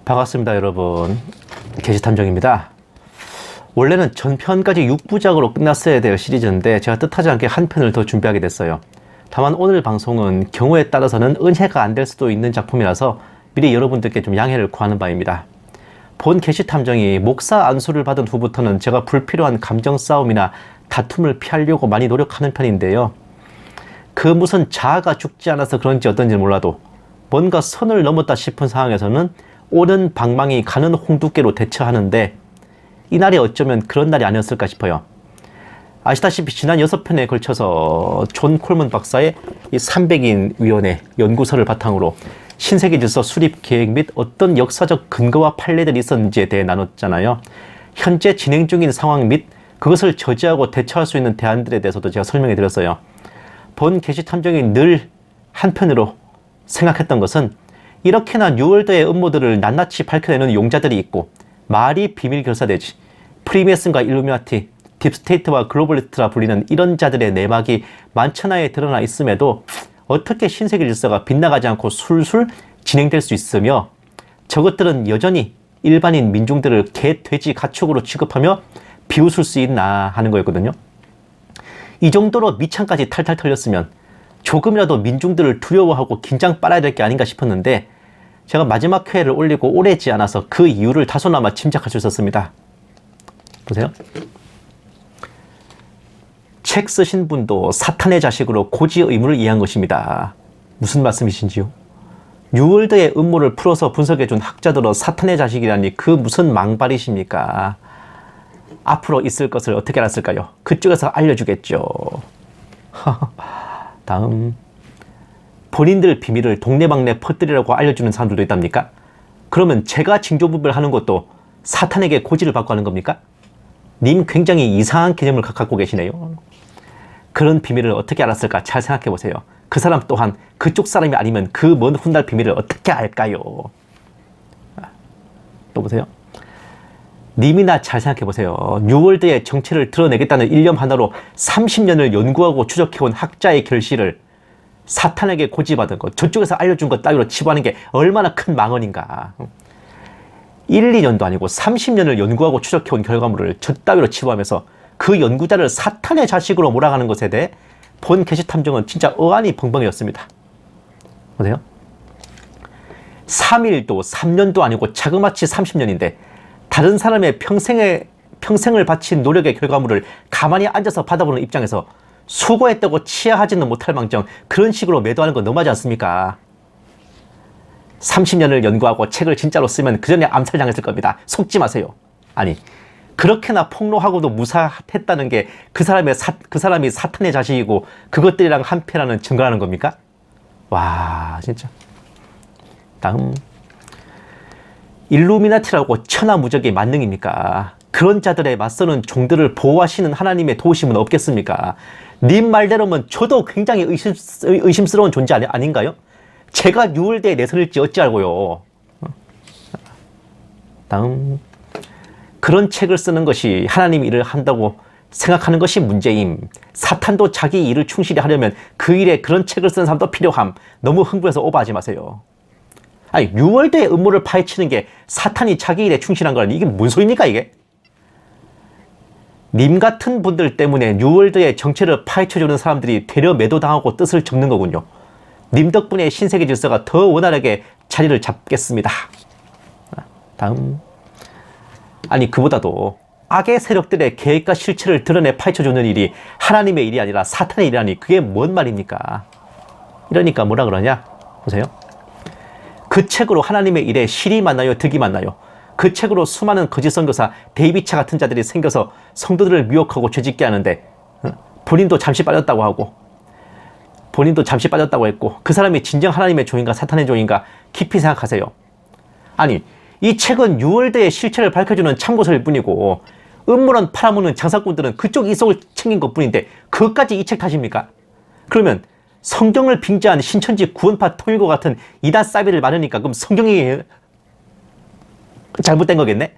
반갑습니다, 여러분. 게시탐정입니다. 원래는 전편까지 6부작으로 끝났어야 될 시리즈인데 제가 뜻하지 않게 한 편을 더 준비하게 됐어요. 다만 오늘 방송은 경우에 따라서는 은혜가 안 될 수도 있는 작품이라서 미리 여러분들께 좀 양해를 구하는 바입니다. 본 게시탐정이 목사 안수를 받은 후부터는 제가 불필요한 감정 싸움이나 다툼을 피하려고 많이 노력하는 편인데요. 그 무슨 자아가 죽지 않아서 그런지 어떤지 몰라도 뭔가 선을 넘었다 싶은 상황에서는 오는 방망이 가는 홍두깨로 대처하는데 이날이 어쩌면 그런 날이 아니었을까 싶어요. 아시다시피 지난 6편에 걸쳐서 존 콜먼 박사의 이 300인 위원회 연구서를 바탕으로 신세계 질서 수립 계획 및 어떤 역사적 근거와 판례들이 있었는지에 대해 나눴잖아요. 현재 진행 중인 상황 및 그것을 저지하고 대처할 수 있는 대안들에 대해서도 제가 설명해 드렸어요. 본 게시탐정이 늘 한편으로 생각했던 것은 이렇게나 뉴월드의 음모들을 낱낱이 밝혀내는 용자들이 있고 말이 비밀 결사되지 프리메슨과 일루미나티, 딥스테이트와 글로벌리스트라 불리는 이런 자들의 내막이 만천하에 드러나 있음에도 어떻게 신세계 질서가 빗나가지 않고 술술 진행될 수 있으며 저것들은 여전히 일반인 민중들을 개, 돼지, 가축으로 취급하며 비웃을 수 있나 하는 거였거든요. 이 정도로 밑창까지 탈탈 털렸으면 조금이라도 민중들을 두려워하고 긴장 빨아야 될 게 아닌가 싶었는데 제가 마지막 회를 올리고 오래지 않아서 그 이유를 다소나마 짐작할 수 있었습니다. 보세요. 책 쓰신 분도 사탄의 자식으로 고지 의무를 이해한 것입니다. 무슨 말씀이신지요? 뉴월드의 음모를 풀어서 분석해준 학자들로 사탄의 자식이라니 그 무슨 망발이십니까? 앞으로 있을 것을 어떻게 알았을까요? 그쪽에서 알려주겠죠. 다음, 본인들 비밀을 동네방네 퍼뜨리라고 알려주는 사람들도 있답니까? 그러면 제가 징조분별하는 것도 사탄에게 고지를 받고 하는 겁니까? 님 굉장히 이상한 개념을 갖고 계시네요. 그런 비밀을 어떻게 알았을까 잘 생각해 보세요. 그 사람 또한 그쪽 사람이 아니면 그 먼 훗날 비밀을 어떻게 알까요? 또 보세요. 님이나 잘 생각해 보세요. 뉴월드의 정체를 드러내겠다는 일념 하나로 30년을 연구하고 추적해온 학자의 결실을 사탄에게 고지받은 것, 저쪽에서 알려준 것 따위로 치부하는 게 얼마나 큰 망언인가. 1, 2년도 아니고 30년을 연구하고 추적해온 결과물을 저 따위로 치부하면서 그 연구자를 사탄의 자식으로 몰아가는 것에 대해 본 게시탐정은 진짜 어안이 벙벙이었습니다. 보세요. 3일도 3년도 아니고 자그마치 30년인데 다른 사람의 평생을 바친 노력의 결과물을 가만히 앉아서 받아보는 입장에서 수고했다고 치하하지는 못할 망정 그런 식으로 매도하는 건 너무하지 않습니까? 30년을 연구하고 책을 진짜로 쓰면 그 전에 암살당했을 겁니다. 속지 마세요. 아니, 그렇게나 폭로하고도 무사했다는 게 그 사람이 사탄의 자식이고 그것들이랑 한패라는 증거라는 겁니까? 와, 진짜. 다음. 일루미나티라고 천하무적의 만능입니까? 그런 자들의 맞서는 종들을 보호하시는 하나님의 도우심은 없겠습니까? 님 말대로면 저도 굉장히 의심스러운 존재 아닌가요? 제가 뉴월드에 내선일지 어찌 알고요. 다음. 그런 책을 쓰는 것이 하나님 일을 한다고 생각하는 것이 문제임. 사탄도 자기 일을 충실히 하려면 그 일에 그런 책을 쓰는 사람도 필요함. 너무 흥분해서 오버하지 마세요. 아니, 뉴월드의 음모를 파헤치는 게 사탄이 자기 일에 충실한 거라니 이게 뭔 소리입니까 이게? 님 같은 분들 때문에 뉴월드의 정체를 파헤쳐주는 사람들이 되려 매도당하고 뜻을 접는 거군요. 님 덕분에 신세계 질서가 더 원활하게 자리를 잡겠습니다. 다음. 아니, 그보다도 악의 세력들의 계획과 실체를 드러내 파헤쳐주는 일이 하나님의 일이 아니라 사탄의 일이라니 그게 뭔 말입니까? 이러니까 뭐라 그러냐? 보세요. 그 책으로 하나님의 일에 실이 맞나요? 득이 맞나요? 그 책으로 수많은 거짓 선교사 데이비차 같은 자들이 생겨서 성도들을 미혹하고 죄짓게 하는데 본인도 잠시 빠졌다고 했고 그 사람이 진정 하나님의 종인가 사탄의 종인가 깊이 생각하세요. 아니, 이 책은 뉴월드의 실체를 밝혀주는 참고서일 뿐이고 음모론 팔아먹는 장사꾼들은 그쪽 이속을 챙긴 것뿐인데 그것까지 이 책 탓입니까? 그러면 성경을 빙자한 신천지 구원파 통일교 같은 이단 싸비를 많으니까 그럼 성경이 잘못된 거겠네?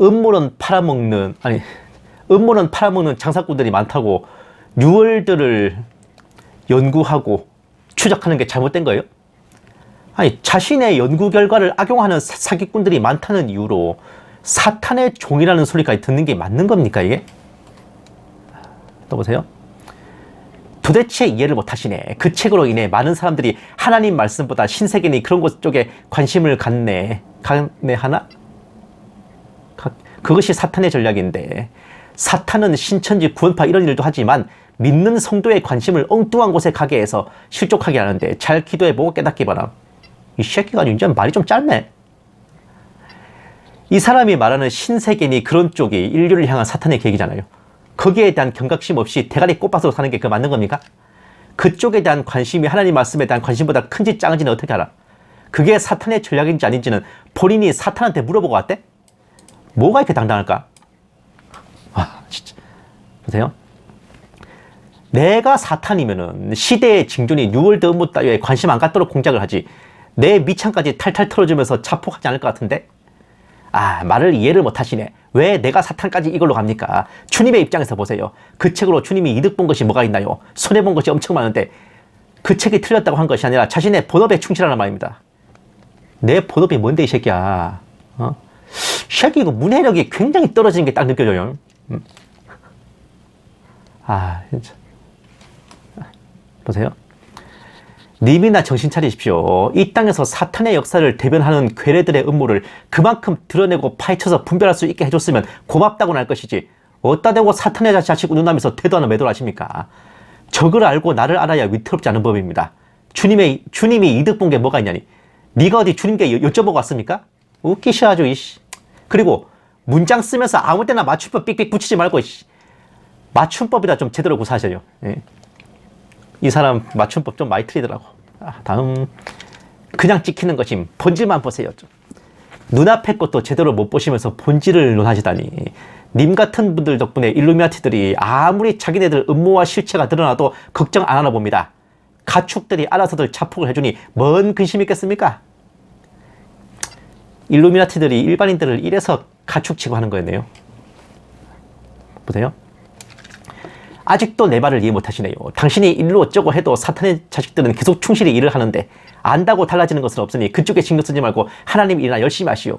음모론 팔아먹는 장사꾼들이 많다고 뉴월드를 연구하고 추적하는 게 잘못된 거예요? 아니, 자신의 연구 결과를 악용하는 사기꾼들이 많다는 이유로 사탄의 종이라는 소리까지 듣는 게 맞는 겁니까, 이게? 또 보세요. 도대체 이해를 못 하시네. 그 책으로 인해 많은 사람들이 하나님 말씀보다 신세계니 그런 것 쪽에 관심을 갖네 하나? 그것이 사탄의 전략인데, 사탄은 신천지 구원파 이런 일도 하지만 믿는 성도의 관심을 엉뚱한 곳에 가게 해서 실족하게 하는데, 잘 기도해보고 깨닫기 바람. 이 새끼가 이제 말이 좀 짧네. 이 사람이 말하는 신세계니 그런 쪽이 인류를 향한 사탄의 계획이잖아요. 거기에 대한 경각심 없이 대가리 꼽아서 사는 게 그 맞는 겁니까? 그쪽에 대한 관심이 하나님 말씀에 대한 관심보다 큰지 작은지는 어떻게 알아? 그게 사탄의 전략인지 아닌지는 본인이 사탄한테 물어보고 왔대? 뭐가 이렇게 당당할까? 아, 진짜. 보세요. 내가 사탄이면은 시대의 징조니 뉴월드 음모 따위에 관심 안 갖도록 공작을 하지. 내 미창까지 탈탈 털어주면서 자폭하지 않을 것 같은데? 아, 말을 이해를 못 하시네. 왜 내가 사탄까지 이걸로 갑니까? 주님의 입장에서 보세요. 그 책으로 주님이 이득 본 것이 뭐가 있나요? 손해본 것이 엄청 많은데 그 책이 틀렸다고 한 것이 아니라 자신의 본업에 충실하는 말입니다. 내 본업이 뭔데 이 새끼야. 이 새끼 이거 문해력이 굉장히 떨어지는 게 딱 느껴져요. 아, 진짜. 보세요. 님이나 정신 차리십시오. 이 땅에서 사탄의 역사를 대변하는 괴뢰들의 음모를 그만큼 드러내고 파헤쳐서 분별할 수 있게 해줬으면 고맙다고는 할 것이지, 어따 대고 사탄의 자식 운운하면서 태도 하나 매도를 하십니까? 적을 알고 나를 알아야 위태롭지 않은 법입니다. 주님이 이득 본 게 뭐가 있냐니. 네가 어디 주님께 여쭤보고 왔습니까? 웃기셔야죠, 이씨. 그리고 문장 쓰면서 아무 때나 맞춤법 삑삑 붙이지 말고, 이씨. 맞춤법이다 좀 제대로 구사하셔요. 예. 이 사람 맞춤법 좀 많이 틀리더라고. 다음. 그냥 찍히는 것임. 본질만 보세요. 좀. 눈앞의 것도 제대로 못 보시면서 본질을 논하시다니. 님 같은 분들 덕분에 일루미나티들이 아무리 자기네들 음모와 실체가 드러나도 걱정 안 하나 봅니다. 가축들이 알아서들 자폭을 해주니 뭔 근심이 있겠습니까? 일루미나티들이 일반인들을 이래서 가축 취급하는 거였네요. 보세요. 아직도 내 말을 이해 못하시네요. 당신이 일로 어쩌고 해도 사탄의 자식들은 계속 충실히 일을 하는데 안다고 달라지는 것은 없으니 그쪽에 신경 쓰지 말고 하나님 일이나 열심히 하시오.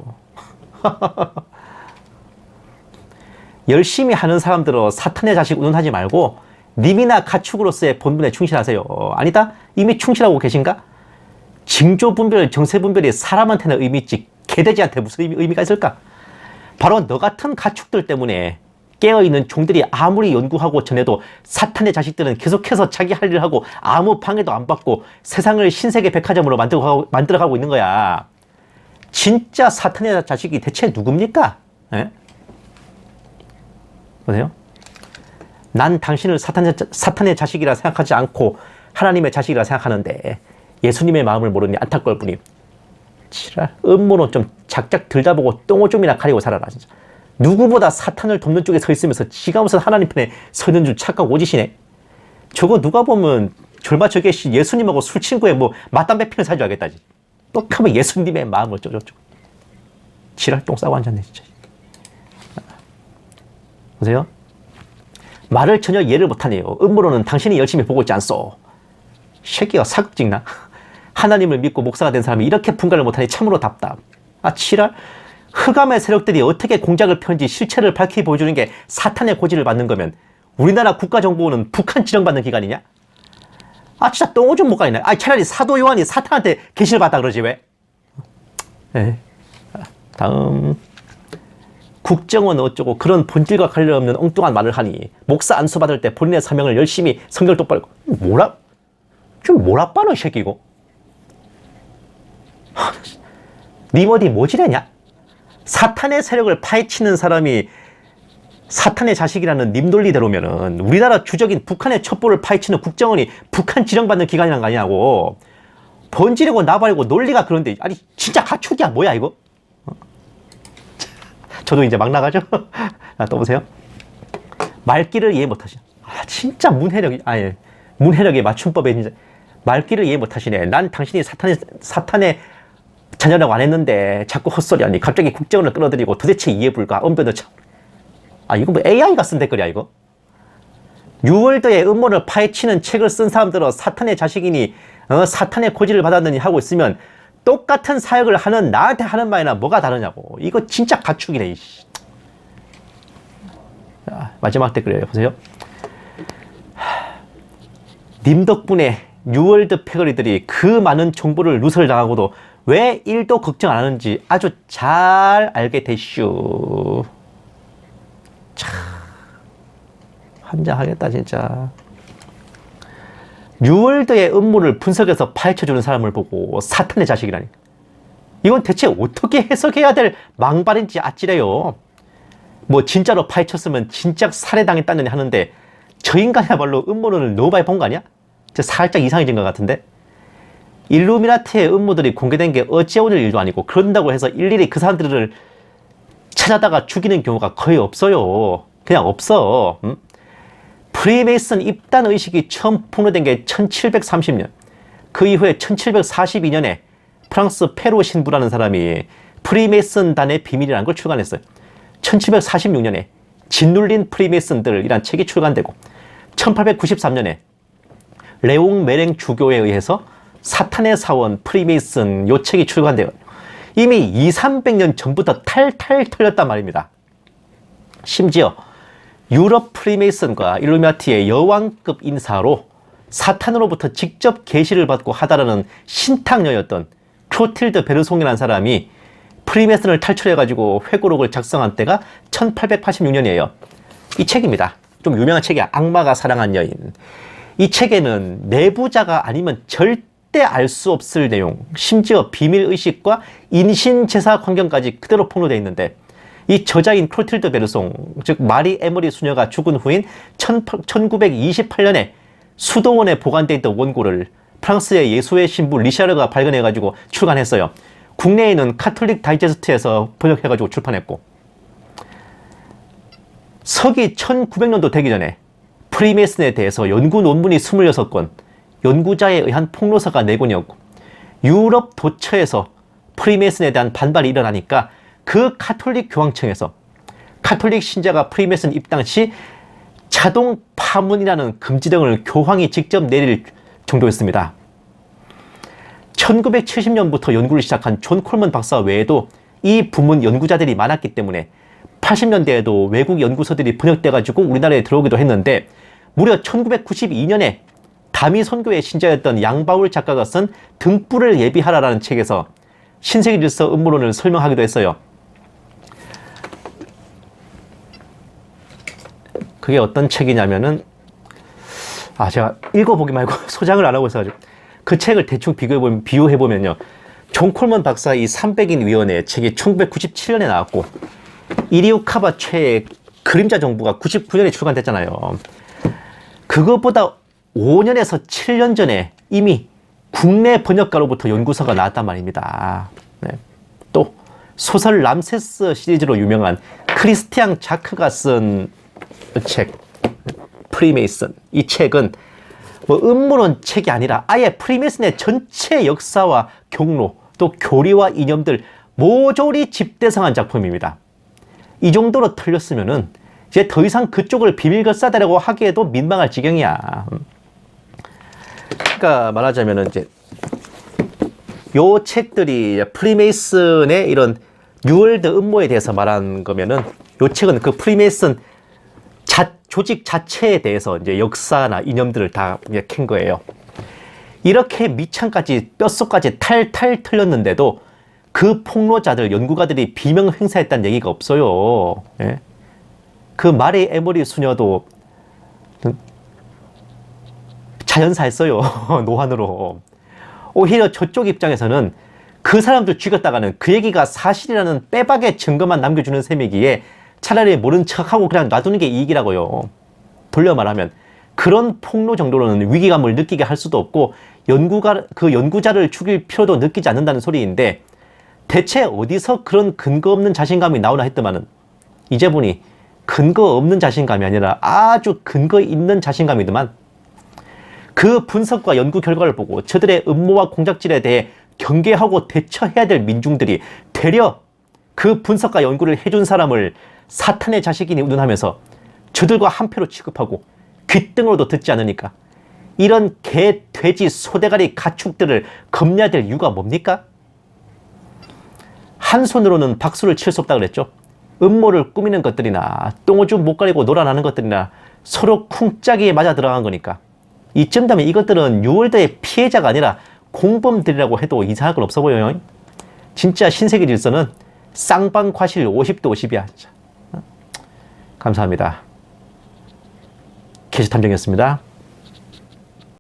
열심히 하는 사람들은 사탄의 자식 운운하지 말고 님이나 가축으로서의 본분에 충실하세요. 아니다? 이미 충실하고 계신가? 징조 분별, 정세 분별이 사람한테는 의미 있지 개돼지한테 무슨 의미가 있을까? 바로 너 같은 가축들 때문에 깨어있는 종들이 아무리 연구하고 전해도 사탄의 자식들은 계속해서 자기 할 일을 하고 아무 방해도 안 받고 세상을 신세계 백화점으로 만들어가고 있는 거야. 진짜 사탄의 자식이 대체 누굽니까? 에? 보세요. 난 당신을 사탄의 자식이라 생각하지 않고 하나님의 자식이라 생각하는데 예수님의 마음을 모르니 안타까울 뿐임. 지랄. 음모론 좀 작작 들다보고 똥오줌이나 가리고 살아라 진짜. 누구보다 사탄을 돕는 쪽에 서 있으면서 지가 무슨 하나님 편에 서 있는 줄 착각 오지시네. 저거 누가 보면 절마 저게 예수님하고 술 친구에 뭐 맞담배 피는 사줄 알겠다지. 똑하면 예수님의 마음을 쪼쪼쪼. 지랄 똥 싸고 앉았네 진짜. 보세요. 말을 전혀 이해를 못하네요. 음모론은 당신이 열심히 보고 있지 않소. 새끼가 사극 찍나? 하나님을 믿고 목사가 된 사람이 이렇게 분간을 못하니 참으로 답답. 아 지랄. 흑암의 세력들이 어떻게 공작을 펴는지 실체를 밝히 보여주는 게 사탄의 고지를 받는 거면 우리나라 국가정보원은 북한 지령받는 기관이냐? 아 진짜 똥오줌 못 가리네. 아 차라리 사도 요한이 사탄한테 계시를 받다 그러지 왜? 네. 다음. 국정원 어쩌고 그런 본질과 관련 없는 엉뚱한 말을 하니 목사 안수 받을 때 본인의 사명을 열심히 성경 똑바로 뭐라? 좀 뭐라 빠는 새끼고. 님 어디 모지래냐? 사탄의 세력을 파헤치는 사람이 사탄의 자식이라는 님 논리대로면은 우리나라 주적인 북한의 첩보를 파헤치는 국정원이 북한 지령받는 기관이란 거 아니냐고. 본질이고 나발이고 논리가 그런데 아니 진짜 가축이야 뭐야 이거? 저도 이제 막 나가죠. 자, 또 보세요. 말귀를 이해 못하시네. 아 진짜 문해력의 맞춤법에 이제 말귀를 이해 못하시네. 난 당신이 사탄의 자녀라고 안 했는데 자꾸 헛소리하니 갑자기 국정원을 끌어들이고 도대체 이해 불가. 언변도 참. 아 이거 뭐 AI가 쓴 댓글이야 이거? 뉴월드의 음모를 파헤치는 책을 쓴 사람들은 사탄의 자식이니 사탄의 고지를 받았느니 하고 있으면 똑같은 사역을 하는 나한테 하는 말이나 뭐가 다르냐고. 이거 진짜 가축이네. 이씨. 자, 마지막 댓글이에요. 보세요. 님 덕분에 뉴월드 패거리들이 그 많은 정보를 누설당하고도 왜 1도 걱정 안 하는지 아주 잘 알게 됐슈. 참 환장하겠다 진짜. 뉴월드의 음모를 분석해서 파헤쳐주는 사람을 보고 사탄의 자식이라니. 이건 대체 어떻게 해석해야 될 망발인지 아찔해요. 뭐 진짜로 파헤쳤으면 진짜 살해당했다느니 하는데 저 인간이야말로 음모론을 너무 많이 본 거 아니야? 살짝 이상해진 것 같은데. 일루미나티의 음모들이 공개된 게 어째 오늘 일도 아니고 그런다고 해서 일일이 그 사람들을 찾아다가 죽이는 경우가 거의 없어요. 그냥 없어. 프리메이슨 입단 의식이 처음 폭로된 게 1730년. 그 이후에 1742년에 프랑스 페로 신부라는 사람이 프리메이슨 단의 비밀이라는 걸 출간했어요. 1746년에 짓눌린 프리메이슨들이란 책이 출간되고 1893년에 레옹 메랭 주교에 의해서 사탄의 사원 프리메이슨 요 책이 출간돼요. 이미 200~300년 전부터 탈탈 털렸단 말입니다. 심지어 유럽 프리메이슨과 일루미나티의 여왕급 인사로 사탄으로부터 직접 계시를 받고 하다라는 신탁녀였던 클로틸드 베르송이라는 사람이 프리메이슨을 탈출해가지고 회고록을 작성한 때가 1886년이에요. 이 책입니다. 좀 유명한 책이야. 악마가 사랑한 여인. 이 책에는 내부자가 아니면 절대 알 수 없을 내용, 심지어 비밀의식과 인신제사 환경까지 그대로 폭로되어 있는데 이 저자인 클로틸드 베르송, 즉 마리 에머리 수녀가 죽은 후인 1928년에 수도원에 보관되어 있던 원고를 프랑스의 예수의 신부 리샤르가 발견해가지고 출간했어요. 국내에는 카톨릭 다이제스트에서 번역해가지고 출판했고, 서기 1900년도 되기 전에 프리메이슨에 대해서 연구 논문이 26건, 연구자에 의한 폭로서가 4권이었고, 유럽 도처에서 프리메이슨에 대한 반발이 일어나니까 그 카톨릭 교황청에서 카톨릭 신자가 프리메이슨 입당 시 자동 파문이라는 금지령을 교황이 직접 내릴 정도였습니다. 1970년부터 연구를 시작한 존 콜먼 박사 외에도 이 부문 연구자들이 많았기 때문에 80년대에도 외국 연구서들이 번역돼가지고 우리나라에 들어오기도 했는데, 무려 1992년에 다미 선교의 신자였던 양바울 작가가 쓴 등불을 예비하라라는 책에서 신세계 질서 음모론을 설명하기도 했어요. 그게 어떤 책이냐면은, 제가 읽어보기 말고 소장을 안 하고 있어가지고 그 책을 대충 비교해보면요, 존 콜먼 박사의 이 300인 위원회 책이 1997년에 나왔고, 이리우카바 최의 그림자 정부가 99년에 출간됐잖아요. 그것보다 5년에서 7년 전에 이미 국내 번역가로부터 연구서가 나왔단 말입니다. 네. 또 소설 람세스 시리즈로 유명한 크리스티앙 자크가 쓴 책 프리메이슨, 이 책은 뭐 음모론 책이 아니라 아예 프리메이슨의 전체 역사와 경로, 또 교리와 이념들 모조리 집대성한 작품입니다. 이 정도로 틀렸으면은 이제 더 이상 그쪽을 비밀거사다라고 하기에도 민망할 지경이야. 그러니까 말하자면은 이제 요 책들이 프리메이슨의 이런 뉴월드 음모에 대해서 말한 거면은, 요 책은 그 프리메이슨 조직 자체에 대해서 이제 역사나 이념들을 다 캔 거예요. 이렇게 밑창까지 뼛속까지 탈탈 틀렸는데도 그 폭로자들, 연구가들이 비명 행사했다는 얘기가 없어요. 예? 그 마리 에머리 수녀도 자연사했어요. 노안으로. 오히려 저쪽 입장에서는 그 사람들 죽였다가는 그 얘기가 사실이라는 빼박의 증거만 남겨주는 셈이기에 차라리 모른 척하고 그냥 놔두는 게 이익이라고요. 돌려 말하면 그런 폭로 정도로는 위기감을 느끼게 할 수도 없고, 그 연구자를 죽일 필요도 느끼지 않는다는 소리인데, 대체 어디서 그런 근거 없는 자신감이 나오나 했더만은 이제 보니 근거 없는 자신감이 아니라 아주 근거 있는 자신감이더만. 그 분석과 연구 결과를 보고 저들의 음모와 공작질에 대해 경계하고 대처해야 될 민중들이 되려 그 분석과 연구를 해준 사람을 사탄의 자식이니 운운하면서 저들과 한패로 취급하고 귓등으로도 듣지 않으니까 이런 개, 돼지, 소대가리 가축들을 겁내야 될 이유가 뭡니까? 한 손으로는 박수를 칠 수 없다 그랬죠. 음모를 꾸미는 것들이나 똥오줌 못 가리고 놀아나는 것들이나 서로 쿵짜기에 맞아 들어간 거니까. 이쯤 되면 이것들은 6월대의 피해자가 아니라 공범들이라고 해도 이상할 건 없어 보여요. 진짜 신세계 질서는 쌍방과실 50대 50이야. 감사합니다. 게시탐정이었습니다.